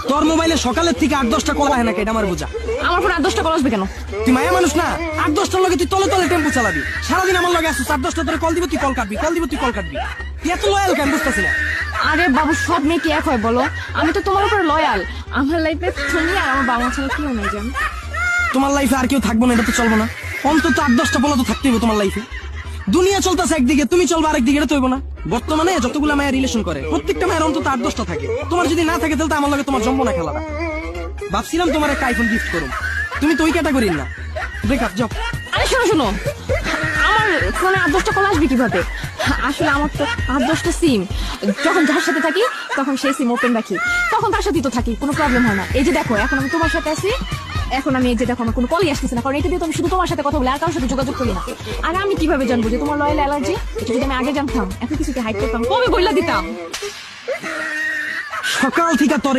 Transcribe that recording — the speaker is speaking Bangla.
তোর মোবাইলে সকালের থেকে 8-10টা কল আহে নাকি এটা আমার বোঝা। আমার ফোন 8-10টা কল আসবে কেন? তুই মায়া মানুষ না, 8-10টার লগে তুই তলে তলে টেম্পু চালাবি, সারাদিন আমার লগে আসছিস, 8-10টা ধরে কল দিব তুই কল কাটবি, কল দিব তুই কল কাটবি, তুই এত লয়াল কেন বুঝতেছি না। আরে বাবু, সব মেয়ে কি এক হয় বলো? আমি তো তোমার উপর লয়াল। আমার লাইফে তুমি আর আমার বাবা ছাড়া কেউ নেই জান। তোমার লাইফে আর কেউ থাকবো না এটা তো চলবো না, অন্তত 8-10টা বলা তো থাকতেই হবে তোমার লাইফে। দুনিয়া চলতেছে একদিকে, তুমি চলবে আরেকদিকে, এটা তো হইব না। বর্তমানে যতগুলো মায়ের রিলেশন করে প্রত্যেকটা মায়ের অন্তত 8-10টা থাকে, তোমার যদি না থাকে তাহলে তো আমার লগে তোমার জম্ব না খেলাটা। ভাবছিলাম তোমার একটা আইফোন গিফট করুন, তুমি তো ওই ক্যাটাগরির না। Breakup job. আরে শোনো শোনো, আমার ফোনে 8-10টা কল আসবে কিভাবে? আসলে আমার তো 8-10টা সিম, যখন যার সাথে থাকি তখন সেই সিম ওপেন রাখি, তখন তার সাথেই তো থাকি, কোনো প্রবলেম হয় না। এই যে দেখো, এখন আমি তোমার সাথে আছি, এখন আমি এই যে দেখো আমার কোনো কলই আসতেছে না, কারণ এটা দিয়ে তো আমি শুধু তোমার সাথে কথা বলি, আর কারোর সাথে যোগাযোগ করি না। আর আমি কিভাবে জানবো যে তোমার লয়াল অ্যালার্জি? এটা যদি আমি আগে জানতাম এত কিছুকে হাইড করতাম, কবে বইলা দিতাম। সকাল থেকে তোর